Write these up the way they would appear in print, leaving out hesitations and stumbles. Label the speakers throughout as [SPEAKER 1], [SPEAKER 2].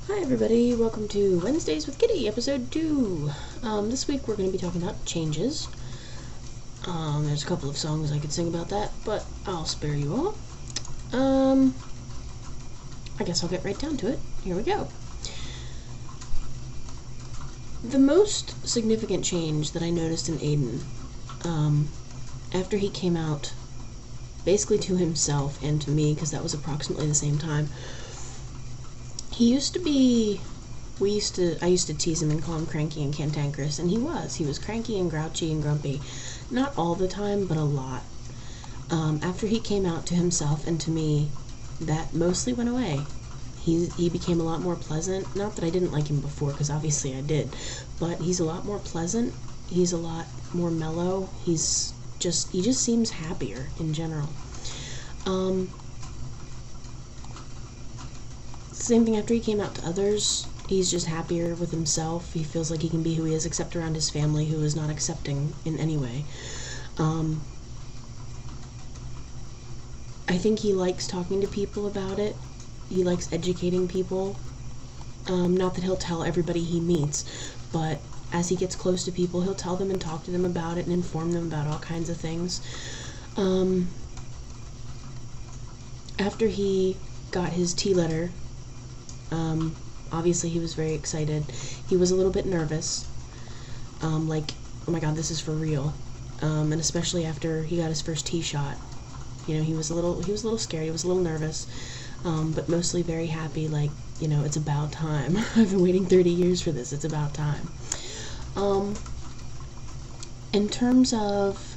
[SPEAKER 1] Hi everybody, welcome to Wednesdays with Kitty, episode 2. This week we're going to be talking about changes. There's a couple of songs I could sing about that, but I'll spare you all. I guess I'll get right down to it. Here we go. The most significant change that I noticed in Aiden, after he came out, basically to himself and to me, because that was approximately the same time, he used to be, I used to tease him and call him cranky and cantankerous, and he was cranky and grouchy and grumpy. Not all the time, but a lot. After he came out to himself and to me, that mostly went away. He became a lot more pleasant. Not that I didn't like him before, because obviously I did, but he's a lot more pleasant. He's a lot more mellow. He just seems happier in general. Same thing after he came out to others. He's just happier with himself. He feels like he can be who he is, except around his family, who is not accepting in any way. I think he likes talking to people about it. He likes educating people. Not that he'll tell everybody he meets, but as he gets close to people, he'll tell them and talk to them about it and inform them about all kinds of things. After he got his T letter, obviously he was very excited. He was a little bit nervous, like, oh my god, this is for real. And especially after he got his first T shot, you know, he was a little scared. He was a little nervous, but mostly very happy. Like, you know, it's about time. I've been waiting 30 years for this. It's about time. In terms of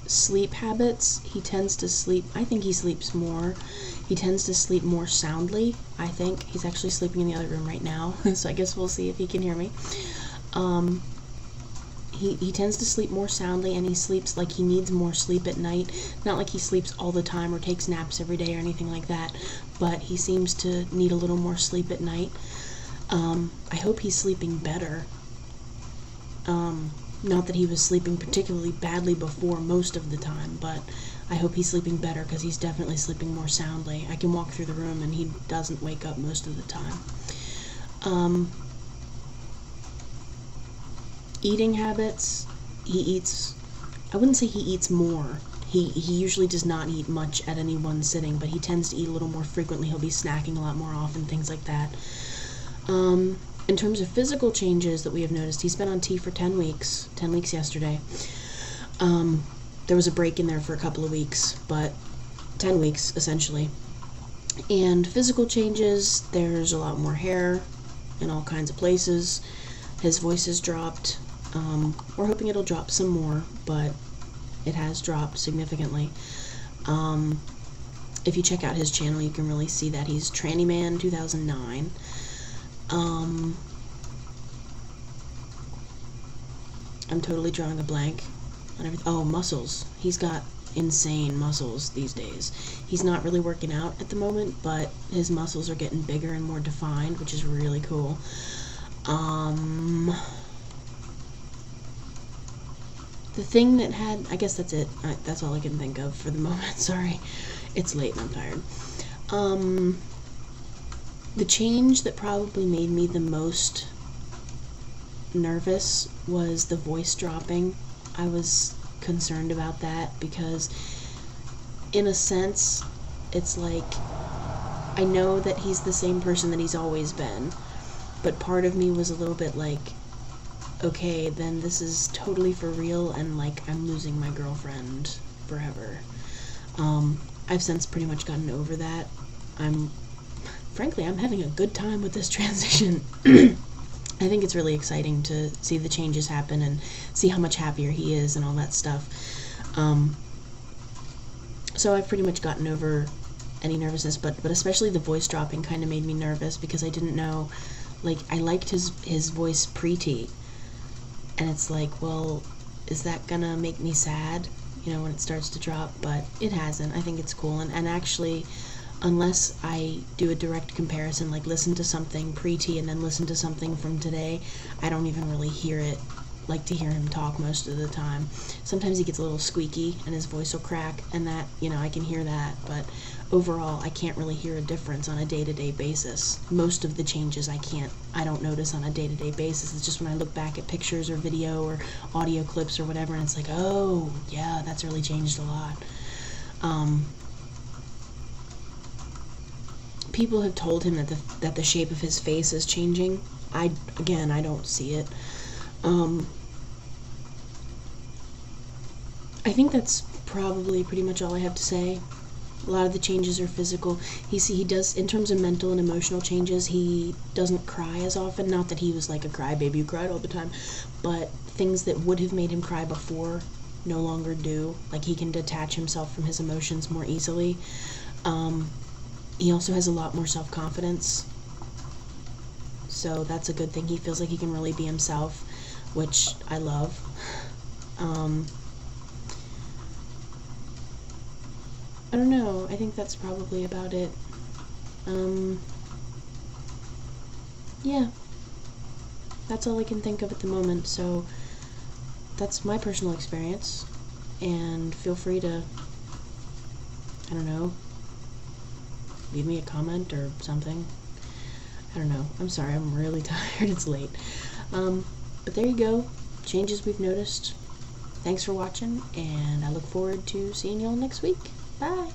[SPEAKER 1] sleep habits, he tends to sleep, I think he sleeps more. He tends to sleep more soundly, I think. He's actually sleeping in the other room right now, so I guess we'll see if he can hear me. He tends to sleep more soundly, and he sleeps like he needs more sleep at night. Not like he sleeps all the time or takes naps every day or anything like that, but he seems to need a little more sleep at night. I hope he's sleeping better. Not that he was sleeping particularly badly before most of the time, but I hope he's sleeping better, because he's definitely sleeping more soundly. I can walk through the room and he doesn't wake up most of the time. Eating habits, he eats, I wouldn't say he eats more. He usually does not eat much at any one sitting, but he tends to eat a little more frequently. He'll be snacking a lot more often, things like that. In terms of physical changes that we have noticed, he's been on T for 10 weeks. 10 weeks yesterday. There was a break in there for a couple of weeks, but 10 weeks, essentially. And physical changes, there's a lot more hair in all kinds of places. His voice has dropped. We're hoping it'll drop some more, but it has dropped significantly. If you check out his channel, you can really see that. He's Tranny Man 2009. I'm totally drawing a blank on everything. Oh, muscles. He's got insane muscles these days. He's not really working out at the moment, but his muscles are getting bigger and more defined, which is really cool. The thing that had, I guess that's it. That's all I can think of for the moment. Sorry. It's late and I'm tired. The change that probably made me the most nervous was the voice dropping. I was concerned about that because, in a sense, it's like, I know that he's the same person that he's always been, but part of me was a little bit like, okay, then this is totally for real, and like, I'm losing my girlfriend forever. I've since pretty much gotten over that. Frankly, I'm having a good time with this transition. I think it's really exciting to see the changes happen and see how much happier he is and all that stuff. So I've pretty much gotten over any nervousness, but especially the voice dropping kind of made me nervous, because I didn't know, like, I liked his voice pre-T, and it's like, well, is that gonna make me sad, you know, when it starts to drop? But it hasn't. I think it's cool, and actually, unless I do a direct comparison, like listen to something pre-T and then listen to something from today, I don't even really hear it, like to hear him talk most of the time. Sometimes he gets a little squeaky and his voice will crack, and that, you know, I can hear that, but overall, I can't really hear a difference on a day-to-day basis. Most of the changes I don't notice on a day-to-day basis. It's just when I look back at pictures or video or audio clips or whatever, and it's like, oh, yeah, that's really changed a lot. People have told him that the shape of his face is changing. I don't see it. I think that's probably pretty much all I have to say. A lot of the changes are physical. He does, in terms of mental and emotional changes, he doesn't cry as often. Not that he was like a crybaby who cried all the time, but things that would have made him cry before no longer do. Like, he can detach himself from his emotions more easily. He also has a lot more self-confidence, so that's a good thing. He feels like he can really be himself, which I love. I don't know, I think that's probably about it. Yeah, that's all I can think of at the moment, so that's my personal experience, and feel free to, I don't know, leave me a comment or something. I don't know. I'm sorry, I'm really tired. It's late. But there you go. Changes we've noticed. Thanks for watching, and I look forward to seeing y'all next week. Bye!